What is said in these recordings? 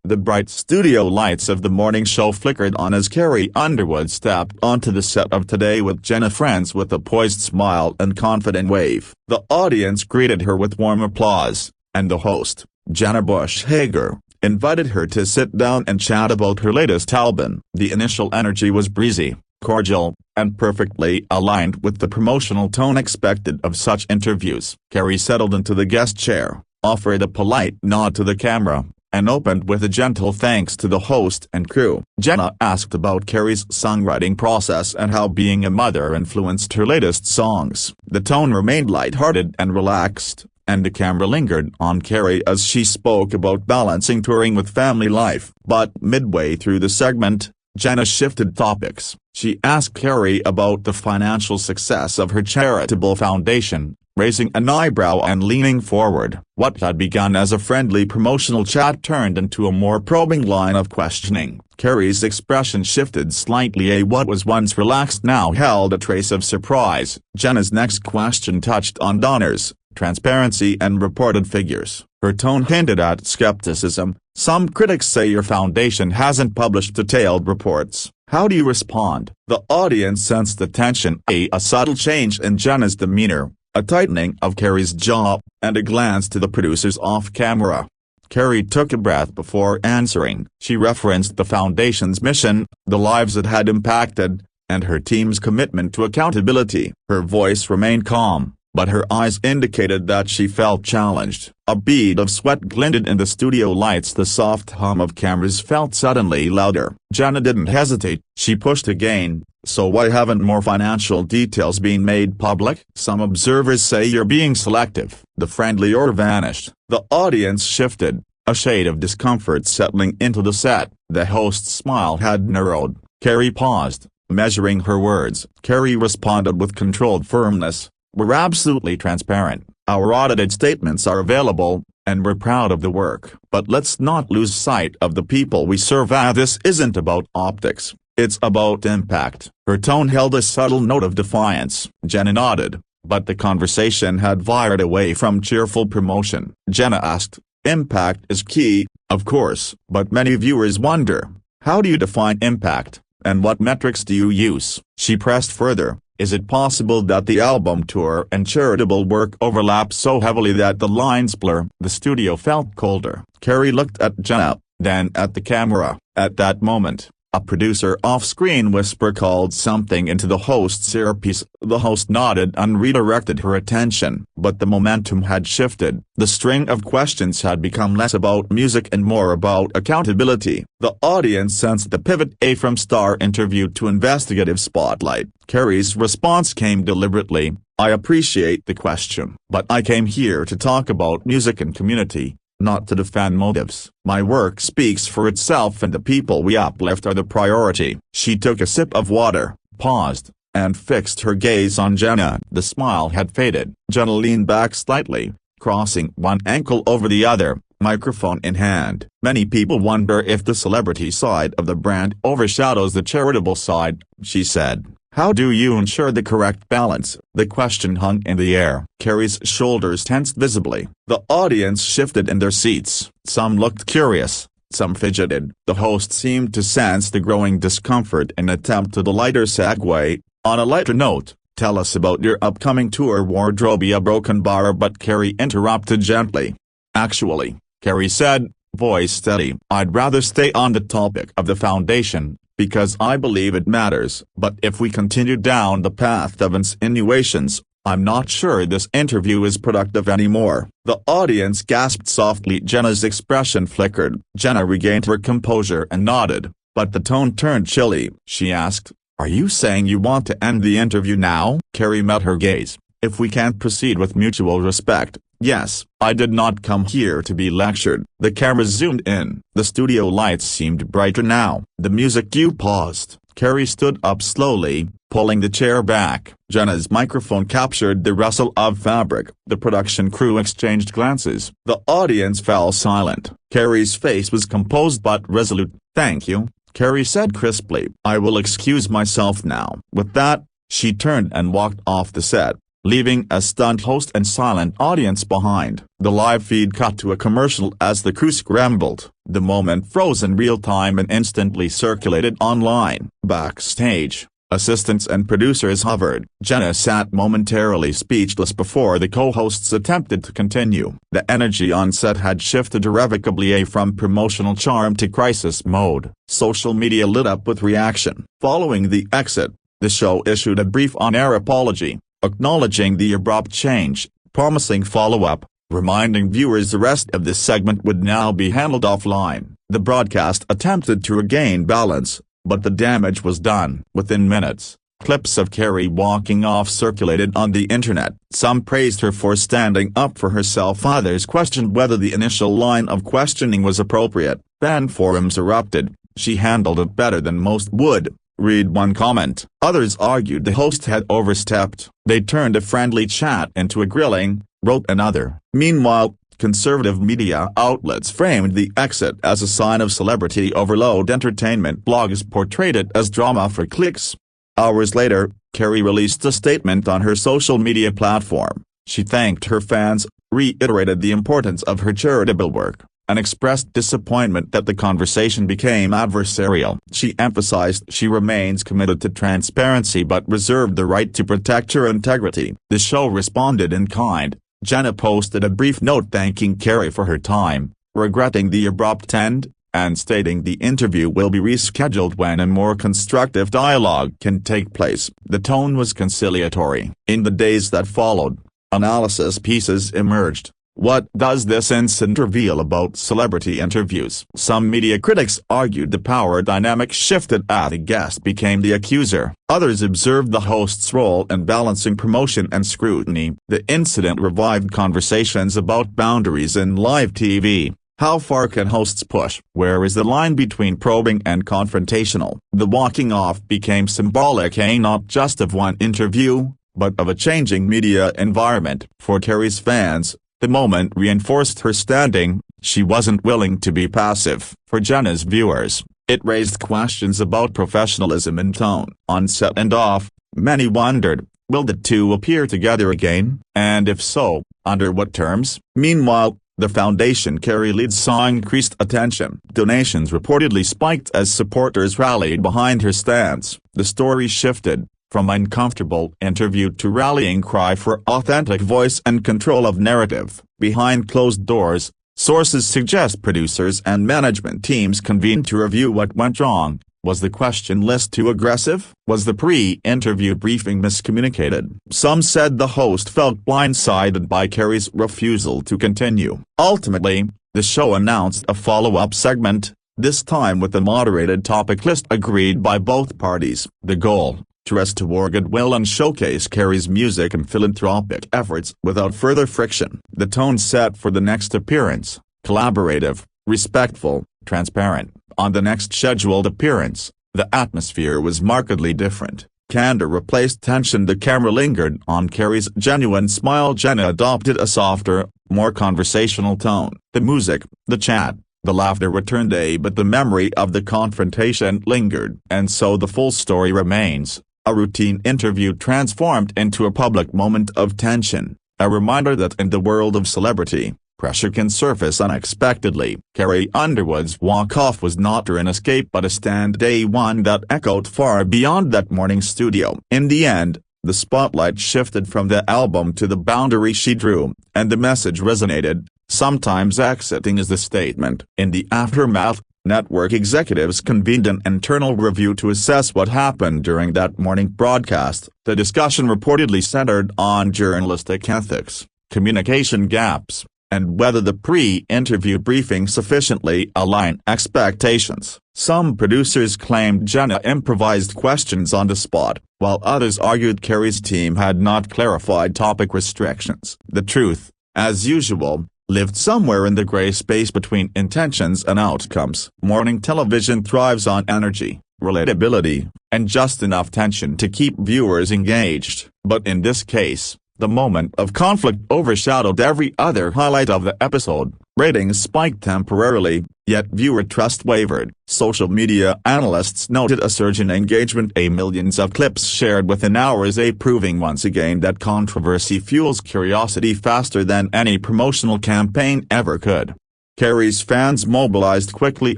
The bright studio lights of the morning show flickered on as Carrie Underwood stepped onto the set of Today with Jenna Friends with a poised smile and confident wave. The audience greeted her with warm applause, and the host, Jenna Bush Hager, invited her to sit down and chat about her latest album. The initial energy was breezy, cordial, and perfectly aligned with the promotional tone expected of such interviews. Carrie settled into the guest chair, offered a polite nod to the camera, and opened with a gentle thanks to the host and crew. Jenna asked about Carrie's songwriting process and how being a mother influenced her latest songs. The tone remained lighthearted and relaxed, and the camera lingered on Carrie as she spoke about balancing touring with family life. But midway through the segment, Jenna shifted topics. She asked Carrie about the financial success of her charitable foundation, raising an eyebrow and leaning forward. What had begun as a friendly promotional chat turned into a more probing line of questioning. Carrie's expression shifted slightly. What was once relaxed now held a trace of surprise. Jenna's next question touched on donors, transparency and reported figures. Her tone hinted at skepticism. Some critics say your foundation hasn't published detailed reports. How do you respond? The audience sensed the tension. A subtle change in Jenna's demeanor, a tightening of Carrie's jaw, and a glance to the producers off-camera. Carrie took a breath before answering. She referenced the foundation's mission, the lives it had impacted, and her team's commitment to accountability. Her voice remained calm, but her eyes indicated that she felt challenged. A bead of sweat glinted in the studio lights. The soft hum of cameras felt suddenly louder. Jenna didn't hesitate. She pushed again. So why haven't more financial details been made public? Some observers say you're being selective. The friendly order vanished. The audience shifted, a shade of discomfort settling into the set. The host's smile had narrowed. Carrie paused, measuring her words. Carrie responded with controlled firmness. We're absolutely transparent. Our audited statements are available, and we're proud of the work. But let's not lose sight of the people we serve. This isn't about optics. It's about impact. Her tone held a subtle note of defiance. Jenna nodded, but the conversation had veered away from cheerful promotion. Jenna asked, impact is key, of course, but many viewers wonder, how do you define impact, and what metrics do you use? She pressed further. Is it possible that the album tour and charitable work overlap so heavily that the lines blur? The studio felt colder. Carrie looked at Jenna, then at the camera. At that moment, a producer off-screen whisper called something into the host's earpiece. The host nodded and redirected her attention. But the momentum had shifted. The string of questions had become less about music and more about accountability. The audience sensed the pivot from star interview to investigative spotlight. Carrie's response came deliberately. I appreciate the question, but I came here to talk about music and community, not to defend motives. My work speaks for itself and the people we uplift are the priority. She took a sip of water, paused, and fixed her gaze on Jenna. The smile had faded. Jenna leaned back slightly, crossing one ankle over the other, microphone in hand. Many people wonder if the celebrity side of the brand overshadows the charitable side, she said. How do you ensure the correct balance? The question hung in the air. Carrie's shoulders tensed visibly. The audience shifted in their seats. Some looked curious, some fidgeted. The host seemed to sense the growing discomfort and attempted a lighter segue. On a lighter note, tell us about your upcoming tour. Wardrobe. A broken bar, but Carrie interrupted gently. Actually, Carrie said, voice steady, I'd rather stay on the topic of the foundation, because I believe it matters. But if we continue down the path of insinuations, I'm not sure this interview is productive anymore. The audience gasped softly. Jenna's expression flickered. Jenna regained her composure and nodded, but the tone turned chilly. She asked, are you saying you want to end the interview now? Carrie met her gaze. If we can't proceed with mutual respect, yes. I did not come here to be lectured. The cameras zoomed in. The studio lights seemed brighter now. The music cue paused. Carrie stood up slowly, pulling the chair back. Jenna's microphone captured the rustle of fabric. The production crew exchanged glances. The audience fell silent. Carrie's face was composed but resolute. Thank you, Carrie said crisply. I will excuse myself now. With that, she turned and walked off the set, leaving a stunned host and silent audience behind. The live feed cut to a commercial as the crew scrambled. The moment froze in real time and instantly circulated online. Backstage, assistants and producers hovered. Jenna sat momentarily speechless before the co-hosts attempted to continue. The energy on set had shifted irrevocably from promotional charm to crisis mode. Social media lit up with reaction. Following the exit, the show issued a brief on-air apology, acknowledging the abrupt change, promising follow-up, reminding viewers the rest of this segment would now be handled offline. The broadcast attempted to regain balance, but the damage was done. Within minutes, clips of Carrie walking off circulated on the internet. Some praised her for standing up for herself, others questioned whether the initial line of questioning was appropriate. Fan forums erupted. "She handled it better than most would," read one comment. Others argued the host had overstepped. "They turned a friendly chat into a grilling," wrote another. Meanwhile, conservative media outlets framed the exit as a sign of celebrity overload. Entertainment blogs portrayed it as drama for clicks. Hours later, Carrie released a statement on her social media platform. She thanked her fans, reiterated the importance of her charitable work, and expressed disappointment that the conversation became adversarial. She emphasized she remains committed to transparency but reserved the right to protect her integrity. The show responded in kind. Jenna posted a brief note thanking Carrie for her time, regretting the abrupt end, and stating the interview will be rescheduled when a more constructive dialogue can take place. The tone was conciliatory. In the days that followed, analysis pieces emerged. What does this incident reveal about celebrity interviews? Some media critics argued the power dynamic shifted as the guest became the accuser. Others observed the host's role in balancing promotion and scrutiny. The incident revived conversations about boundaries in live TV. How far can hosts push? Where is the line between probing and confrontational? The walking off became symbolic not just of one interview, but of a changing media environment. For Carrie's fans, the moment reinforced her standing. She wasn't willing to be passive. For Jenna's viewers, it raised questions about professionalism and tone. On set and off, many wondered, will the two appear together again? And if so, under what terms? Meanwhile, the foundation Carrie leads saw increased attention. Donations reportedly spiked as supporters rallied behind her stance. The story shifted from uncomfortable interview to rallying cry for authentic voice and control of narrative. Behind closed doors, sources suggest producers and management teams convened to review what went wrong. Was the question list too aggressive? Was the pre-interview briefing miscommunicated? Some said the host felt blindsided by Carrie's refusal to continue. Ultimately, the show announced a follow-up segment, this time with a moderated topic list agreed by both parties. The goal: to restore goodwill and showcase Carrie's music and philanthropic efforts without further friction. The tone set for the next appearance: collaborative, respectful, transparent. On the next scheduled appearance, the atmosphere was markedly different. Candor replaced tension. The camera lingered on Carrie's genuine smile. Jenna adopted a softer, more conversational tone. The music, the chat, the laughter returned, but the memory of the confrontation lingered. And so the full story remains. A routine interview transformed into a public moment of tension, a reminder that in the world of celebrity, pressure can surface unexpectedly. Carrie Underwood's walk-off was not an escape but a stand-day, one that echoed far beyond that morning studio. In the end, the spotlight shifted from the album to the boundary she drew, and the message resonated. Sometimes exiting is the statement. In the aftermath, network executives convened an internal review to assess what happened during that morning broadcast. The discussion reportedly centered on journalistic ethics, communication gaps, and whether the pre-interview briefing sufficiently aligned expectations. Some producers claimed Jenna improvised questions on the spot, while others argued Carrie's team had not clarified topic restrictions. The truth, as usual, lived somewhere in the gray space between intentions and outcomes. Morning television thrives on energy, relatability, and just enough tension to keep viewers engaged. But in this case, the moment of conflict overshadowed every other highlight of the episode. Ratings spiked temporarily, yet viewer trust wavered. Social media analysts noted a surge in engagement, millions of clips shared within hours, proving once again that controversy fuels curiosity faster than any promotional campaign ever could. Carrie's fans mobilized quickly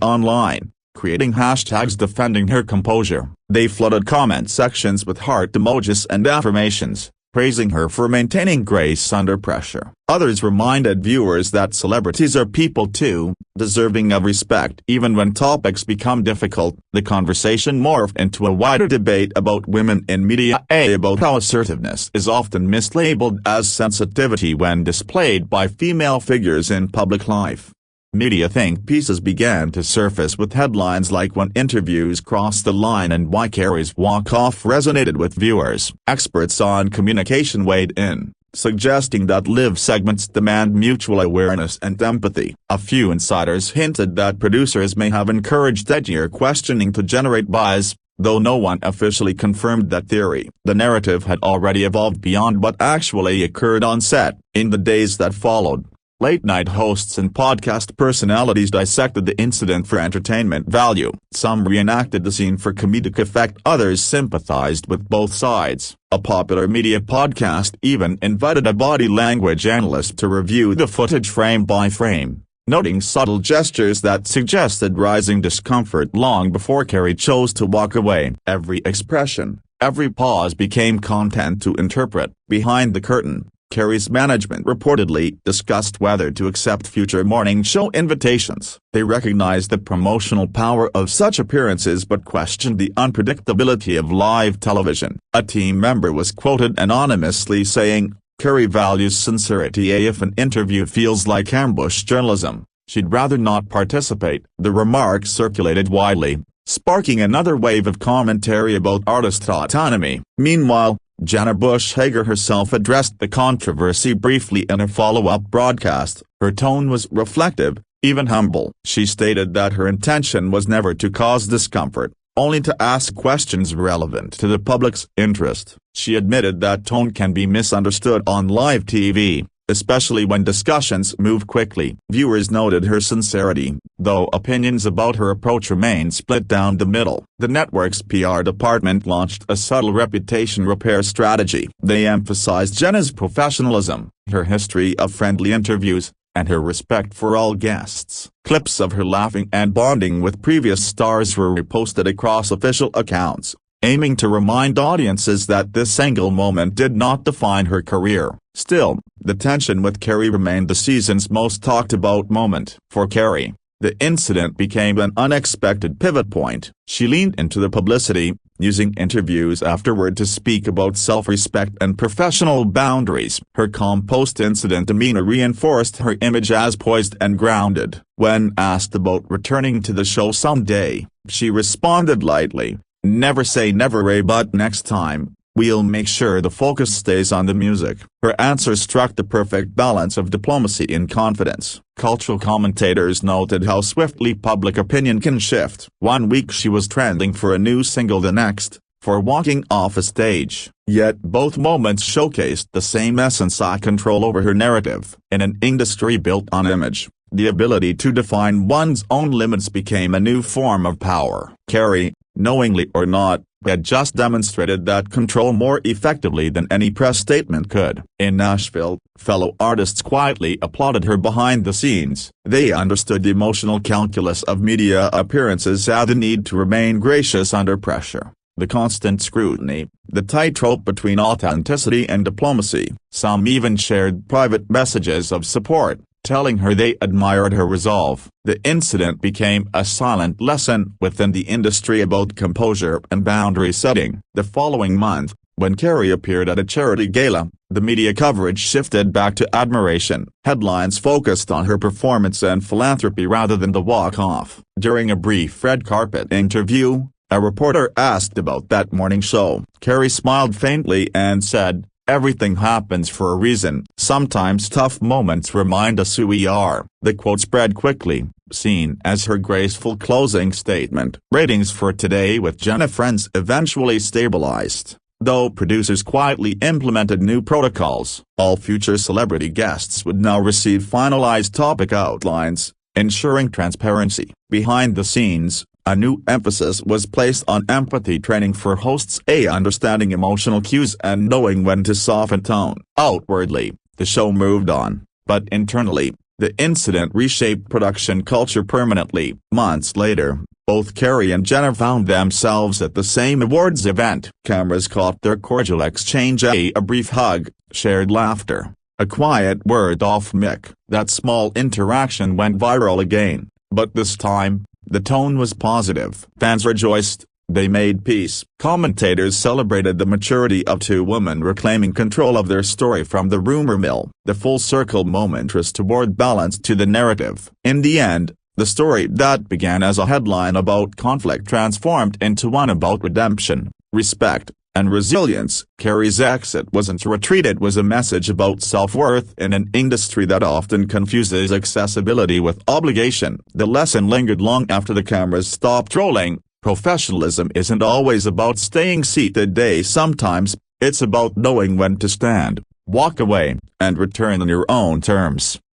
online, creating hashtags defending her composure. They flooded comment sections with heart emojis and affirmations, praising her for maintaining grace under pressure. Others reminded viewers that celebrities are people too, deserving of respect. Even when topics become difficult, the conversation morphed into a wider debate about women in media, about how assertiveness is often mislabeled as sensitivity when displayed by female figures in public life. Media think pieces began to surface with headlines like "When Interviews Cross the Line" and "Why Carrie's Walk-Off Resonated with Viewers." Experts on communication weighed in, suggesting that live segments demand mutual awareness and empathy. A few insiders hinted that producers may have encouraged edgier questioning to generate buzz, though no one officially confirmed that theory. The narrative had already evolved beyond what actually occurred on set. In the days that followed, late-night hosts and podcast personalities dissected the incident for entertainment value. Some reenacted the scene for comedic effect, others sympathized with both sides. A popular media podcast even invited a body language analyst to review the footage frame by frame, noting subtle gestures that suggested rising discomfort long before Carrie chose to walk away. Every expression, every pause became content to interpret. Behind the curtain, Carrie's management reportedly discussed whether to accept future morning show invitations. They recognized the promotional power of such appearances but questioned the unpredictability of live television. A team member was quoted anonymously saying, "Carrie values sincerity. If an interview feels like ambush journalism, she'd rather not participate." The remark circulated widely, sparking another wave of commentary about artist autonomy. Meanwhile, Jenna Bush Hager herself addressed the controversy briefly in a follow-up broadcast. Her tone was reflective, even humble. She stated that her intention was never to cause discomfort, only to ask questions relevant to the public's interest. She admitted that tone can be misunderstood on live TV, especially when discussions move quickly. Viewers noted her sincerity, though opinions about her approach remained split down the middle. The network's PR department launched a subtle reputation repair strategy. They emphasized Jenna's professionalism, her history of friendly interviews, and her respect for all guests. Clips of her laughing and bonding with previous stars were reposted across official accounts, aiming to remind audiences that this single moment did not define her career. Still, the tension with Carrie remained the season's most talked about moment. For Carrie, the incident became an unexpected pivot point. She leaned into the publicity, using interviews afterward to speak about self-respect and professional boundaries. Her calm post-incident demeanor reinforced her image as poised and grounded. When asked about returning to the show someday, she responded lightly, "Never say never, but next time, we'll make sure the focus stays on the music." Her answer struck the perfect balance of diplomacy and confidence. Cultural commentators noted how swiftly public opinion can shift. One week she was trending for a new single, the next, for walking off a stage. Yet both moments showcased the same essence: control over her narrative. In an industry built on image, the ability to define one's own limits became a new form of power. Carrie, knowingly or not, had just demonstrated that control more effectively than any press statement could. In Nashville, fellow artists quietly applauded her behind the scenes. They understood the emotional calculus of media appearances and the need to remain gracious under pressure. The constant scrutiny, the tightrope between authenticity and diplomacy. Some even shared private messages of support, telling her they admired her resolve. The incident became a silent lesson within the industry about composure and boundary setting. The following month, when Carrie appeared at a charity gala, the media coverage shifted back to admiration. Headlines focused on her performance and philanthropy rather than the walk-off. During a brief red carpet interview, a reporter asked about that morning show. Carrie smiled faintly and said, "Everything happens for a reason. Sometimes tough moments remind us who we are." The quote spread quickly, seen as her graceful closing statement. Ratings for Today with Jenna Friends eventually stabilized, Though producers quietly implemented new protocols, all future celebrity guests would now receive finalized topic outlines, ensuring transparency. Behind the scenes, a new emphasis was placed on empathy training for hosts, understanding emotional cues and knowing when to soften tone. Outwardly, the show moved on, but internally, the incident reshaped production culture permanently. Months later, both Carrie and Jenna found themselves at the same awards event. Cameras caught their cordial exchange, a brief hug, shared laughter, a quiet word off mic. That small interaction went viral again, but this time, the tone was positive. Fans rejoiced, they made peace. Commentators celebrated the maturity of two women reclaiming control of their story from the rumor mill. The full-circle moment restored balance to the narrative. In the end, the story that began as a headline about conflict transformed into one about redemption, respect, and resilience. Carrie's exit wasn't a retreat, it was a message about self-worth in an industry that often confuses accessibility with obligation. The lesson lingered long after the cameras stopped rolling. Professionalism isn't always about staying seated. Sometimes, it's about knowing when to stand, walk away, and return on your own terms.